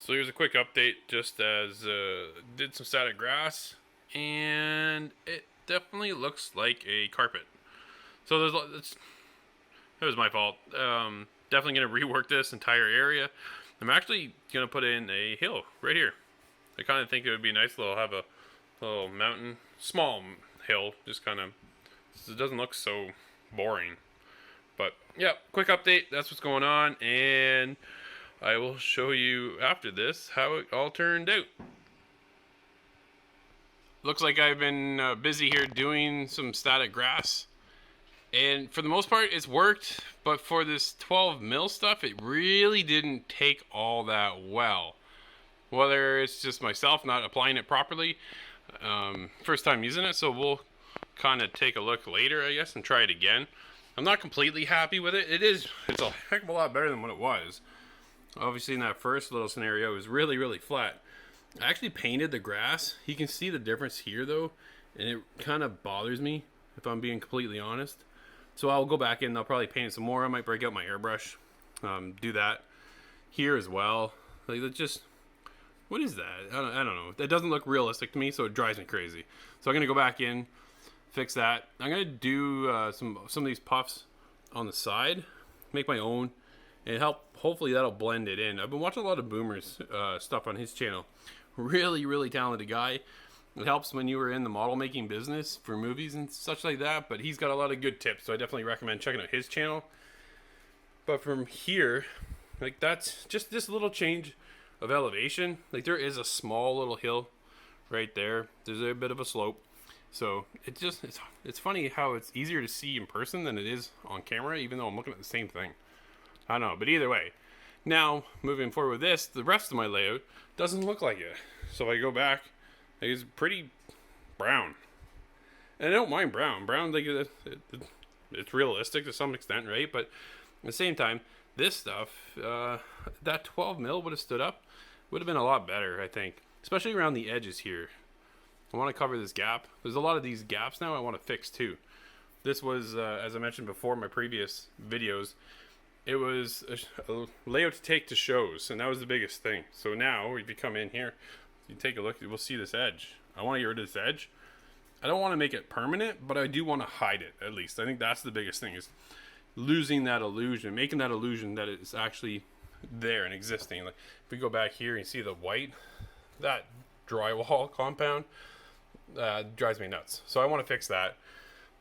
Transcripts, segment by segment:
So here's a quick update, just as did some static grass, and it definitely looks like a carpet. So that was my fault. Definitely gonna rework this entire area. I'm actually gonna put in a hill right here. I kind of think it would be nice to have a little mountain, small hill, just kind of, so it doesn't look so boring. But yeah, quick update. That's what's going on, and I will show you after this how it all turned out. Looks like I've been busy here doing some static grass, and for the most part it's worked, but for this 12 mil stuff it really didn't take all that well. Whether it's just myself not applying it properly, first time using it, so we'll kind of take a look later, I guess, and try it again. I'm not completely happy with it. It's a heck of a lot better than what it was. Obviously in that first little scenario it was really flat. I actually painted the grass. You can see the difference here though, and it kind of bothers me if I'm being completely honest. So I'll go back in, I'll probably paint it some more. I might break out my airbrush, do that here as well. Like, it just, what is that? I don't know. That doesn't look realistic to me, so it drives me crazy. So I'm gonna go back in, fix that. I'm gonna do some of these puffs on the side, make my own, and hopefully that'll blend it in. I've been watching a lot of Boomer's stuff on his channel. Really talented guy. It helps when you were in the model making business for movies and such like that, but he's got a lot of good tips, so I definitely recommend checking out his channel. But from here, like, that's just this little change of elevation. Like, there is a small little hill right there. There's a bit of a slope. So it's funny how it's easier to see in person than it is on camera, even though I'm looking at the same thing. I don't know, but either way. Now, moving forward with this, the rest of my layout doesn't look like it. So if I go back, like, it's pretty brown. And I don't mind brown. Brown, like, it's realistic to some extent, right? But at the same time, this stuff, that 12 mil would have stood up, would have been a lot better, I think. Especially around the edges here. I want to cover this gap. There's a lot of these gaps now I want to fix too. This was, as I mentioned before in my previous videos, it was a layout to take to shows, and that was the biggest thing. So now, if you come in here, you take a look, we'll see this edge. I want to get rid of this edge. I don't want to make it permanent, but I do want to hide it, at least. I think that's the biggest thing, is losing that illusion, making that illusion that it's actually there and existing. Like, if we go back here and see the white, that drywall compound, drives me nuts. So I want to fix that.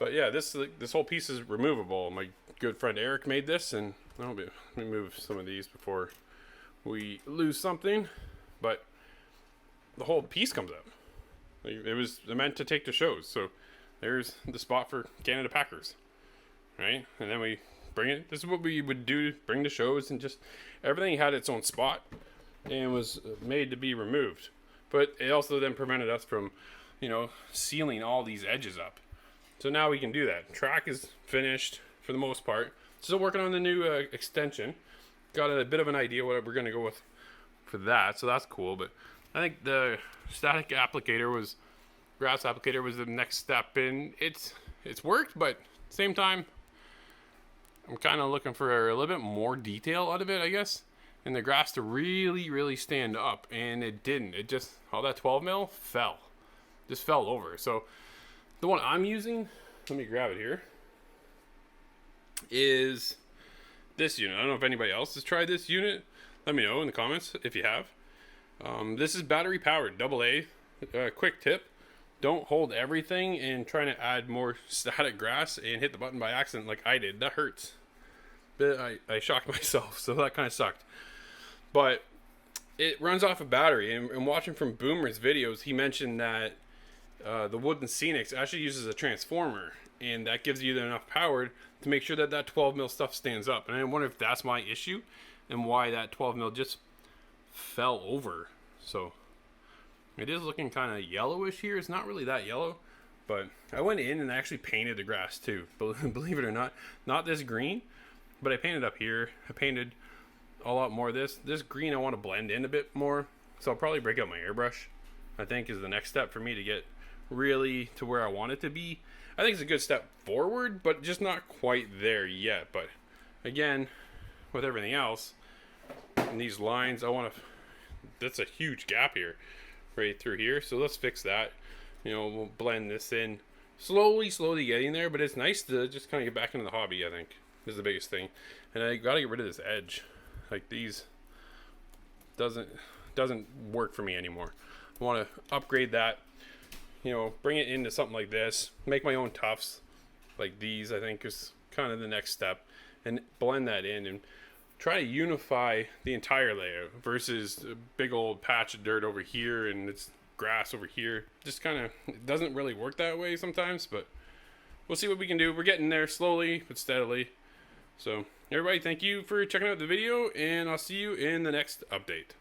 But yeah, this whole piece is removable. My good friend Eric made this, and let me move some of these before we lose something. But the whole piece comes up. It was meant to take to shows. So there's the spot for Canada Packers, right? And then we bring it. This is what we would do, bring to shows, and just everything had its own spot and was made to be removed. But it also then prevented us from, sealing all these edges up. So now we can do that. Track is finished for the most part. Still working on the new extension. Got a bit of an idea what we're going to go with for that, so that's cool. But I think the static grass applicator was the next step, and it's worked, but at the same time, I'm kind of looking for a little bit more detail out of it, I guess, and the grass to really stand up, and it didn't. It just, all that 12 mil just fell over. So the one I'm using, let me grab it here, is this unit. I don't know if anybody else has tried this unit. Let me know in the comments if you have. This is battery powered, AA. Quick tip: don't hold everything and trying to add more static grass and hit the button by accident like I did. That hurts. But I shocked myself, so that kind of sucked. But it runs off a battery, and watching from Boomer's videos, he mentioned that the Wooden Scenics actually uses a transformer, and that gives you enough power to make sure that that 12 mil stuff stands up. And I wonder if that's my issue and why that 12 mil just fell over. So it is looking kind of yellowish here. It's not really that yellow, but I went in and actually painted the grass too, believe it or not this green, but I painted up here. I painted a lot more of this green. I want to blend in a bit more, so I'll probably break out my airbrush, I think, is the next step for me to get really to where I want it to be. I think it's a good step forward, but just not quite there yet. But again, with everything else, and these lines, I want to that's a huge gap here, right through here. So let's fix that. You know, we'll blend this in slowly getting there, but it's nice to just kind of get back into the hobby. I think is the biggest thing, and I got to get rid of this edge. Like these doesn't work for me anymore. I want to upgrade that. You know, bring it into something like this. Make my own tufts like these. I think is kind of the next step, and blend that in and try to unify the entire layout versus a big old patch of dirt over here and it's grass over here. Just kind of, it doesn't really work that way sometimes, but we'll see what we can do. We're getting there slowly but steadily. So everybody, thank you for checking out the video, and I'll see you in the next update.